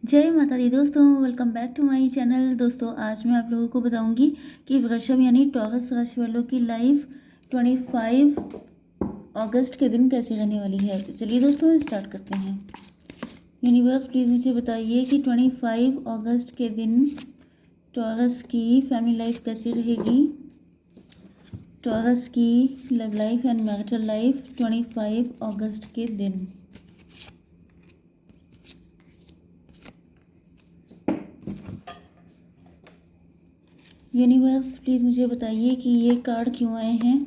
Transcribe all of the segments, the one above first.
जय माता दी दोस्तों, welcome back to my channel. दोस्तों आज मैं आप लोगों को बताऊंगी कि वृषभ यानी टॉरस राशि वालों की लाइफ 25 अगस्त के दिन कैसी रहने वाली है। तो चलिए दोस्तों स्टार्ट करते हैं। यूनिवर्स प्लीज़ मुझे बताइए कि 25 अगस्त के दिन टॉरस की फैमिली लाइफ कैसी रहेगी। टॉरस की love life and marital life 25 अगस्त के दिन। यूनिवर्स प्लीज़ मुझे बताइए कि ये कार्ड क्यों आए हैं।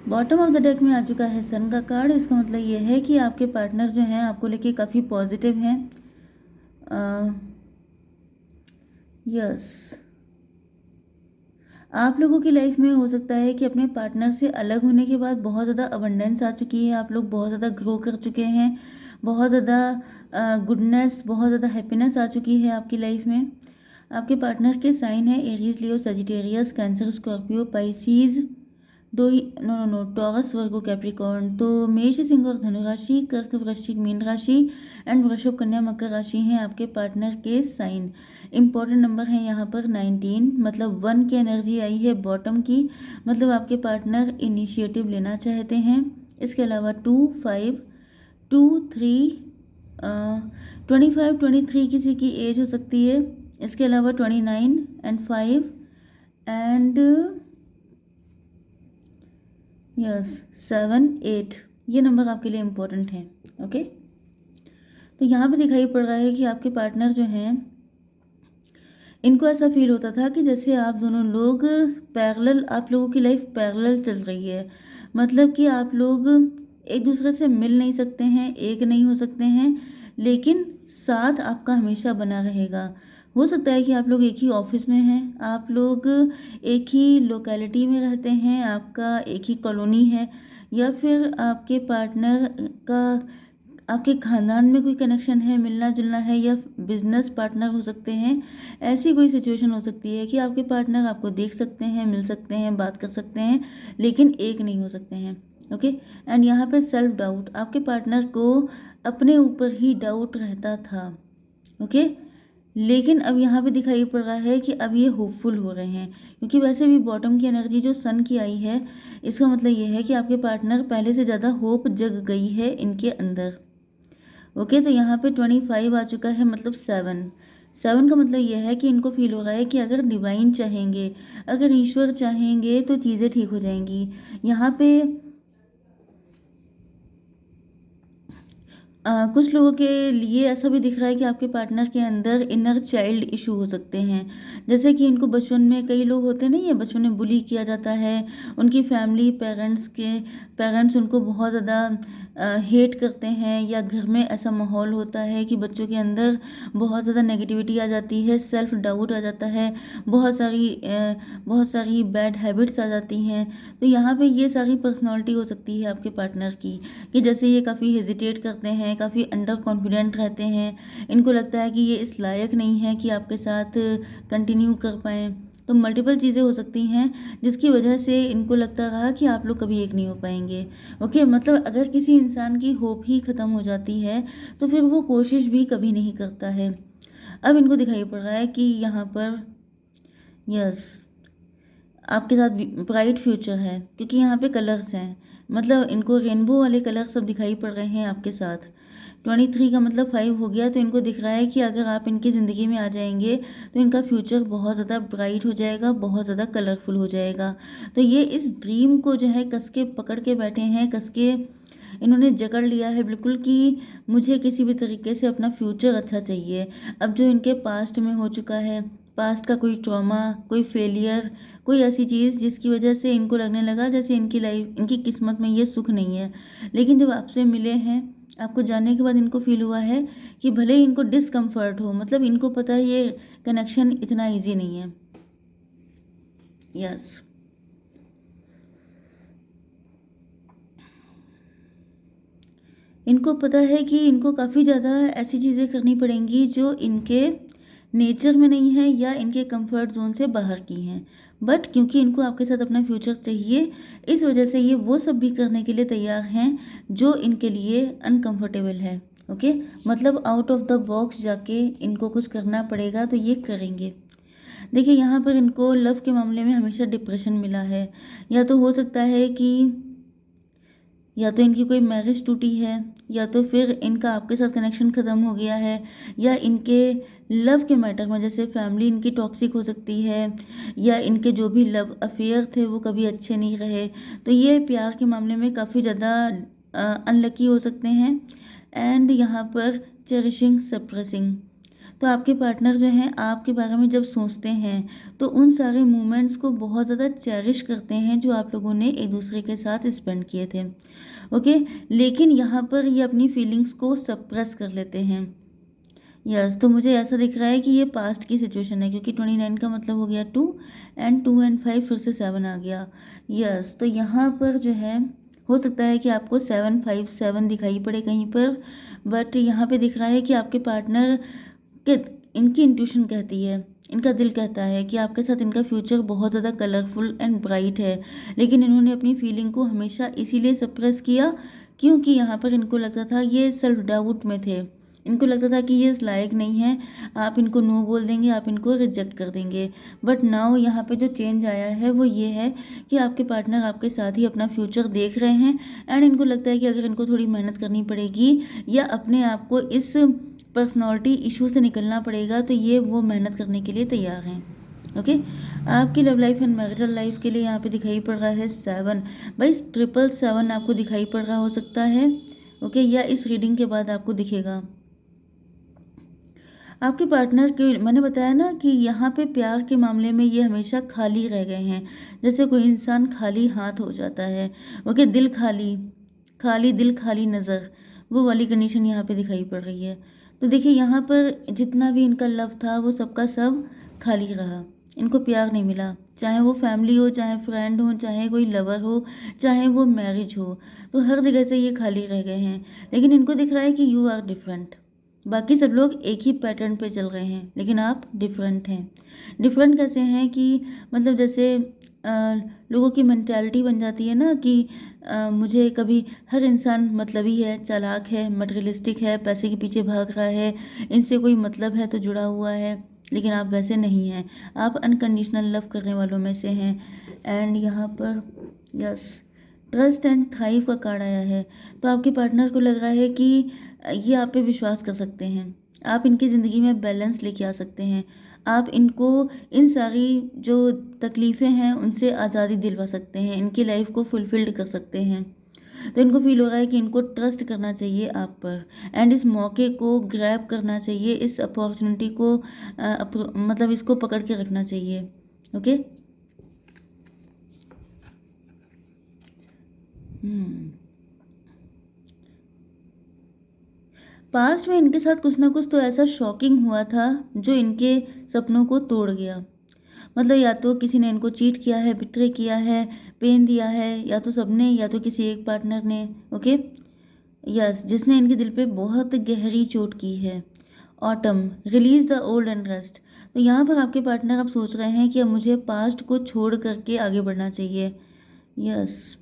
बॉटम ऑफ द डेक में आ चुका है सन का कार्ड। इसका मतलब ये है कि आपके पार्टनर जो हैं आपको लेके काफ़ी पॉजिटिव हैं। यस, आप लोगों की लाइफ में हो सकता है कि अपने पार्टनर से अलग होने के बाद बहुत ज़्यादा अबंडेंस आ चुकी है। आप लोग बहुत ज़्यादा ग्रो कर चुके हैं, बहुत ज़्यादा गुडनेस, बहुत ज़्यादा हैप्पीनेस आ चुकी है आपकी लाइफ में। आपके पार्टनर के साइन है एरीज, लियो, सजिटेरियस, कैंसर, स्कॉर्पियो, पाइसीज, दो ही नो टॉरस, वर्गो, कैप्रिकॉर्न। तो मेष, सिंह और धनु राशि, कर्क, वृश्चिक, मीन राशि एंड वृषभ, कन्या, मकर राशि हैं आपके पार्टनर के साइन। इंपॉर्टेंट नंबर है यहाँ पर 19, मतलब 1 की एनर्जी आई है बॉटम की, मतलब आपके पार्टनर इनिशिएटिव लेना चाहते हैं। इसके अलावा 2, 5, 2, 3, 25, 23 किसी की एज हो सकती है। इसके अलावा 29 एंड 5 एंड यस 7, 8, ये नंबर आपके लिए इम्पोर्टेंट है। ओके, तो यहाँ पे दिखाई पड़ रहा है कि आपके पार्टनर जो हैं इनको ऐसा फील होता था कि जैसे आप दोनों लोग पैरेलल, आप लोगों की लाइफ पैरेलल चल रही है। मतलब कि आप लोग एक दूसरे से मिल नहीं सकते हैं, एक नहीं हो सकते हैं, लेकिन साथ आपका हमेशा बना रहेगा। हो सकता है कि आप लोग एक ही ऑफिस में हैं, आप लोग एक ही लोकेलिटी में रहते हैं, आपका एक ही कॉलोनी है, या फिर आपके पार्टनर का आपके खानदान में कोई कनेक्शन है, मिलना जुलना है, या बिजनेस पार्टनर हो सकते हैं। ऐसी कोई सिचुएशन हो सकती है कि आपके पार्टनर आपको देख सकते हैं, मिल सकते हैं, बात कर सकते हैं, लेकिन एक नहीं हो सकते हैं। ओके, एंड यहाँ पे सेल्फ डाउट, आपके पार्टनर को अपने ऊपर ही डाउट रहता था। ओके, लेकिन अब यहाँ पे दिखाई पड़ रहा है कि अब ये होपफुल हो रहे हैं, क्योंकि वैसे भी बॉटम की एनर्जी जो सन की आई है, इसका मतलब ये है कि आपके पार्टनर पहले से ज़्यादा होप जग गई है इनके अंदर। ओके, तो यहाँ पे 25 आ चुका है, मतलब 7 का मतलब यह है कि इनको फील हो रहा है कि अगर डिवाइन चाहेंगे, अगर ईश्वर चाहेंगे तो चीज़ें ठीक हो जाएंगी। यहाँ पे कुछ लोगों के लिए ऐसा भी दिख रहा है कि आपके पार्टनर के अंदर इनर चाइल्ड इशू हो सकते हैं। जैसे कि इनको बचपन में, कई लोग होते नहीं है, बचपन में बुली किया जाता है, उनकी फैमिली, पेरेंट्स उनको बहुत ज़्यादा हेट करते हैं, या घर में ऐसा माहौल होता है कि बच्चों के अंदर बहुत ज़्यादा नेगेटिविटी आ जाती है, सेल्फ डाउट आ जाता है, बहुत सारी बैड हैबिट्स आ जाती हैं। तो यहाँ पे ये सारी पर्सनालिटी हो सकती है आपके पार्टनर की, कि जैसे ये काफ़ी हेजिटेट करते हैं, काफ़ी अंडर कॉन्फिडेंट रहते हैं, इनको लगता है कि ये इस लायक नहीं है कि आपके साथ कंटिन्यू कर पाएँ। तो मल्टीपल चीज़ें हो सकती हैं जिसकी वजह से इनको लगता रहा कि आप लोग कभी एक नहीं हो पाएंगे। ओके, मतलब अगर किसी इंसान की होप ही ख़त्म हो जाती है तो फिर वो कोशिश भी कभी नहीं करता है। अब इनको दिखाई पड़ रहा है कि यहाँ पर यस, आपके साथ ब्राइट फ्यूचर है, क्योंकि यहाँ पे कलर्स हैं, मतलब इनको रेनबो वाले कलर सब दिखाई पड़ रहे हैं आपके साथ। 23 का मतलब 5 हो गया, तो इनको दिख रहा है कि अगर आप इनकी ज़िंदगी में आ जाएंगे तो इनका फ्यूचर बहुत ज़्यादा ब्राइट हो जाएगा, बहुत ज़्यादा कलरफुल हो जाएगा। तो ये इस ड्रीम को जो है कस के पकड़ के बैठे हैं, कस के इन्होंने जकड़ लिया है बिल्कुल, कि मुझे किसी भी तरीके से अपना फ्यूचर अच्छा चाहिए। अब जो इनके पास्ट में हो चुका है, पास्ट का कोई ट्रॉमा, कोई फेलियर, कोई ऐसी चीज़ जिसकी वजह से इनको लगने लगा जैसे इनकी लाइफ, इनकी किस्मत में ये सुख नहीं है, लेकिन जब आपसे मिले हैं, आपको जानने के बाद इनको फील हुआ है कि भले ही इनको डिसकम्फर्ट हो, मतलब इनको पता है ये कनेक्शन इतना ईजी नहीं है। यस, इनको पता है कि इनको काफ़ी ज़्यादा ऐसी चीज़ें करनी पड़ेंगी जो इनके नेचर में नहीं है या इनके कंफर्ट जोन से बाहर की हैं, बट क्योंकि इनको आपके साथ अपना फ्यूचर चाहिए, इस वजह से ये वो सब भी करने के लिए तैयार हैं जो इनके लिए अनकंफर्टेबल है। ओके, मतलब आउट ऑफ द बॉक्स जाके इनको कुछ करना पड़ेगा तो ये करेंगे। देखिए यहाँ पर इनको लव के मामले में हमेशा डिप्रेशन मिला है, या तो हो सकता है कि या तो इनकी कोई मैरिज टूटी है, या तो फिर इनका आपके साथ कनेक्शन ख़त्म हो गया है, या इनके लव के मैटर में जैसे फैमिली इनकी टॉक्सिक हो सकती है, या इनके जो भी लव अफेयर थे वो कभी अच्छे नहीं रहे। तो ये प्यार के मामले में काफ़ी ज़्यादा अनलकी हो सकते हैं। एंड यहाँ पर चेरिशिंग सप्रेसिंग, तो आपके पार्टनर जो हैं आपके बारे में जब सोचते हैं तो उन सारे मोमेंट्स को बहुत ज़्यादा चेरिश करते हैं जो आप लोगों ने एक दूसरे के साथ स्पेंड किए थे। ओके, लेकिन यहाँ पर ये अपनी फीलिंग्स को सप्रेस कर लेते हैं। यस, तो मुझे ऐसा दिख रहा है कि ये पास्ट की सिचुएशन है, क्योंकि 29 का मतलब हो गया 2 एंड 2 एंड 5 फिर से 7 आ गया। यस, तो यहाँ पर जो है हो सकता है कि आपको 757 दिखाई पड़े कहीं पर, बट यहाँ पे दिख रहा है कि आपके पार्टनर कि इनकी इंट्यूशन कहती है, इनका दिल कहता है कि आपके साथ इनका फ्यूचर बहुत ज़्यादा कलरफुल एंड ब्राइट है, लेकिन इन्होंने अपनी फीलिंग को हमेशा इसीलिए सप्रेस किया क्योंकि यहाँ पर इनको लगता था, ये सेल्फ डाउट में थे, इनको लगता था कि ये इस लायक नहीं है, आप इनको नो बोल देंगे, आप इनको रिजेक्ट कर देंगे। बट नाउ यहाँ पे जो चेंज आया है वो ये है कि आपके पार्टनर आपके साथ ही अपना फ्यूचर देख रहे हैं, एंड इनको लगता है कि अगर इनको थोड़ी मेहनत करनी पड़ेगी या अपने आप को इस पर्सनालिटी इशू से निकलना पड़ेगा तो ये वो मेहनत करने के लिए तैयार हैं। ओके, आपकी love life and marital life के लिए यहाँ पे दिखाई पड़ रहा है 7। भाई 777 आपको दिखाई पड़ रहा हो सकता है। ओके, या इस रीडिंग के बाद आपको दिखेगा। आपके पार्टनर के, मैंने बताया ना कि यहाँ पे प्यार के मामले में ये हमेशा खाली रह गए हैं, जैसे कोई इंसान खाली हाथ हो जाता है। ओके, दिल खाली, खाली दिल खाली नज़र, वो वाली कंडीशन यहाँ पे दिखाई पड़ रही है। तो देखिए यहाँ पर जितना भी इनका लव था वो सबका सब खाली रहा, इनको प्यार नहीं मिला, चाहे वो फैमिली हो, चाहे फ्रेंड हो, चाहे कोई लवर हो, चाहे वो मैरिज हो, तो हर जगह से ये खाली रह गए हैं। लेकिन इनको दिख रहा है कि यू आर डिफरेंट, बाकी सब लोग एक ही पैटर्न पे चल रहे हैं लेकिन आप डिफरेंट हैं। डिफरेंट कैसे हैं कि मतलब जैसे लोगों की मेंटालिटी बन जाती है ना कि मुझे कभी हर इंसान मतलबी है, चालाक है, मटेरियलिस्टिक है, पैसे के पीछे भाग रहा है, इनसे कोई मतलब है तो जुड़ा हुआ है, लेकिन आप वैसे नहीं हैं, आप अनकंडीशनल लव करने वालों में से हैं। एंड यहाँ पर यस, ट्रस्ट एंड थ्राइव का कार्ड आया है, तो आपके पार्टनर को लग रहा है कि ये आप पे विश्वास कर सकते हैं, आप इनकी ज़िंदगी में बैलेंस लेके आ सकते हैं, आप इनको इन सारी जो तकलीफ़ें हैं उनसे आज़ादी दिलवा सकते हैं, इनकी लाइफ को फुलफिल्ड कर सकते हैं। तो इनको फील हो रहा है कि इनको ट्रस्ट करना चाहिए आप पर, एंड इस मौके को ग्रैब करना चाहिए, इस अपॉर्चुनिटी को मतलब इसको पकड़ के रखना चाहिए। ओके, पास्ट में इनके साथ कुछ ना कुछ तो ऐसा शॉकिंग हुआ था जो इनके सपनों को तोड़ गया। मतलब या तो किसी ने इनको चीट किया है, बिट्रे किया है, पेन दिया है, या तो सबने या तो किसी एक पार्टनर ने। ओके, यस, जिसने इनके दिल पे बहुत गहरी चोट की है। Autumn, release the old and rest, तो यहाँ पर आपके पार्टनर अब सोच रहे हैं कि अब मुझे पास्ट को छोड़ करके आगे बढ़ना चाहिए। यस,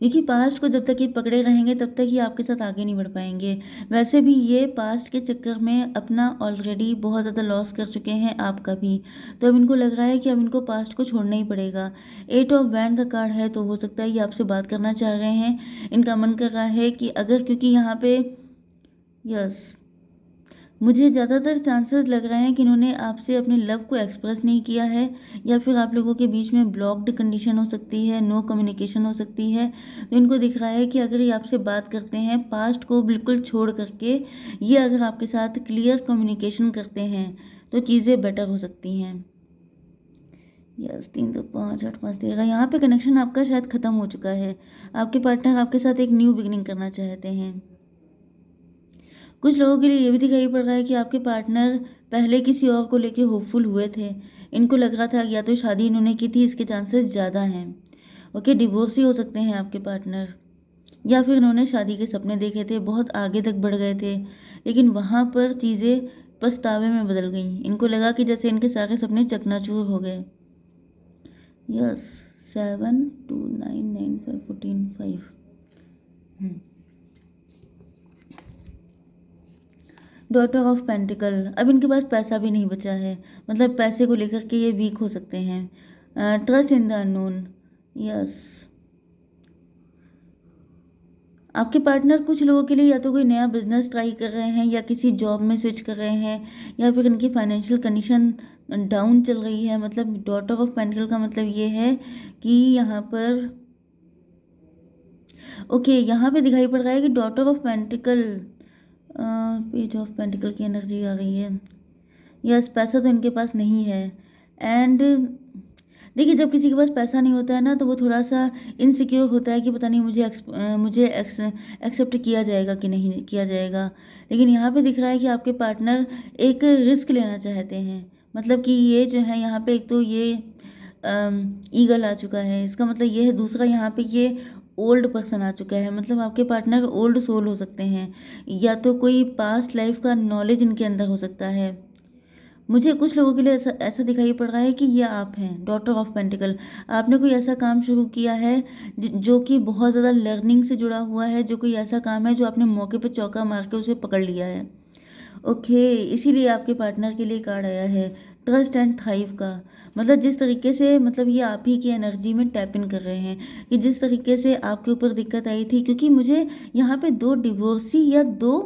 क्योंकि पास्ट को जब तक ये पकड़े रहेंगे तब तक ये आपके साथ आगे नहीं बढ़ पाएंगे। वैसे भी ये पास्ट के चक्कर में अपना ऑलरेडी बहुत ज़्यादा लॉस कर चुके हैं, आपका भी। तो अब इनको लग रहा है कि अब इनको पास्ट को छोड़ना ही पड़ेगा। 8 ऑफ वैंड का कार्ड है, तो हो सकता है ये आपसे बात करना चाह रहे हैं, इनका मन कर रहा है कि अगर, क्योंकि यहाँ पे यस, मुझे ज़्यादातर चांसेस लग रहे हैं कि इन्होंने आपसे अपने लव को एक्सप्रेस नहीं किया है, या फिर आप लोगों के बीच में ब्लॉक्ड कंडीशन हो सकती है, नो कम्युनिकेशन हो सकती है। तो इनको दिख रहा है कि अगर ये आपसे बात करते हैं पास्ट को बिल्कुल छोड़ करके, ये अगर आपके साथ क्लियर कम्युनिकेशन करते हैं तो चीज़ें बेटर हो सकती हैं। यस, 3 2 5 8 5 13, यहाँ पे कनेक्शन आपका शायद ख़त्म हो चुका है। आपके पार्टनर आपके साथ एक न्यू बिगिनिंग करना चाहते हैं। कुछ लोगों के लिए ये भी दिखाई पड़ रहा है कि आपके पार्टनर पहले किसी और को लेके होपफुल हुए थे, इनको लग रहा था या तो शादी इन्होंने की थी, इसके चांसेस ज़्यादा हैं। ओके, डिवोर्स ही हो सकते हैं आपके पार्टनर, या फिर इन्होंने शादी के सपने देखे थे, बहुत आगे तक बढ़ गए थे, लेकिन वहाँ पर चीज़ें पछतावे में बदल गई। इनको लगा कि जैसे इनके सारे सपने चकनाचूर हो गए। यस, 7 2 9 9 5 14 5। डॉटर ऑफ पेंटिकल, अब इनके पास पैसा भी नहीं बचा है, मतलब पैसे को लेकर के ये वीक हो सकते हैं। Trust in the unknown, yes. आपके पार्टनर कुछ लोगों के लिए या तो कोई नया बिजनेस ट्राई कर रहे हैं, या किसी जॉब में स्विच कर रहे हैं, या फिर इनकी फाइनेंशियल कंडीशन डाउन चल रही है। मतलब डॉटर ऑफ पेंटिकल का मतलब ये है कि यहाँ पर ओके, यहाँ पे दिखाई पड़ रहा है कि daughter of pentacle, page of pentacle की एनर्जी आ रही है। यस, पैसा तो इनके पास नहीं है। एंड देखिए, जब किसी के पास पैसा नहीं होता है ना, तो वो थोड़ा सा इनसिक्योर होता है कि पता नहीं मुझे एक्सेप्ट किया जाएगा कि नहीं किया जाएगा। लेकिन यहाँ पे दिख रहा है कि आपके पार्टनर एक रिस्क लेना चाहते हैं। मतलब कि ये जो है यहाँ पे एक तो ये ईगल आ चुका है, इसका मतलब ये है। दूसरा यहाँ पे ये ओल्ड पर्सन आ चुका है, मतलब आपके पार्टनर ओल्ड सोल हो सकते हैं, या तो कोई पास्ट लाइफ का नॉलेज इनके अंदर हो सकता है। मुझे कुछ लोगों के लिए ऐसा दिखाई पड़ रहा है कि ये आप हैं, डॉटर ऑफ पेंटिकल। आपने कोई ऐसा काम शुरू किया है जो कि बहुत ज़्यादा लर्निंग से जुड़ा हुआ है, जो कोई ऐसा काम है जो आपने मौके पे चौका मार के उसे पकड़ लिया है। ओके, इसीलिए आपके पार्टनर के लिए कार्ड आया है ट्रस्ट एंड थ्राइव का। मतलब जिस तरीके से, मतलब ये आप ही की एनर्जी में टैप इन कर रहे हैं कि जिस तरीके से आपके ऊपर दिक्कत आई थी, क्योंकि मुझे यहाँ पे 2 डिवोर्सी या 2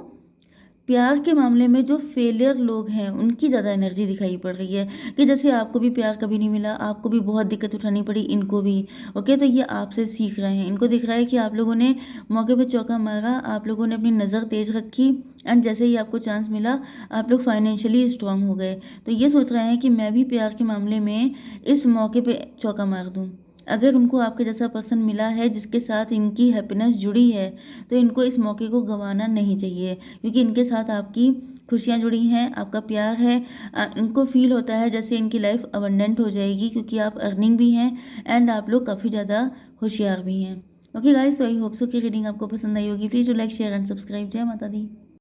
प्यार के मामले में जो फेलियर लोग हैं उनकी ज़्यादा एनर्जी दिखाई पड़ रही है कि जैसे आपको भी प्यार कभी नहीं मिला, आपको भी बहुत दिक्कत उठानी पड़ी, इनको भी। ओके, तो ये आपसे सीख रहे हैं। इनको दिख रहा है कि आप लोगों ने मौके पे चौका मारा, आप लोगों ने अपनी नज़र तेज रखी, एंड जैसे ही आपको चांस मिला आप लोग फाइनेंशियली स्ट्रांग हो गए। तो ये सोच रहे हैं कि मैं भी प्यार के मामले में इस मौके पर चौका मार दूँ। अगर उनको आपके जैसा पर्सन मिला है जिसके साथ इनकी हैप्पीनेस जुड़ी है, तो इनको इस मौके को गंवाना नहीं चाहिए, क्योंकि इनके साथ आपकी खुशियाँ जुड़ी हैं, आपका प्यार है। इनको फील होता है जैसे इनकी लाइफ अबंडेंट हो जाएगी, क्योंकि आप अर्निंग भी हैं एंड आप लोग काफ़ी ज़्यादा होशियार भी हैं। ओके गाइस, तो आई होप सो कि रीडिंग आपको पसंद आई होगी। Please do like, share and subscribe. जय माता दी।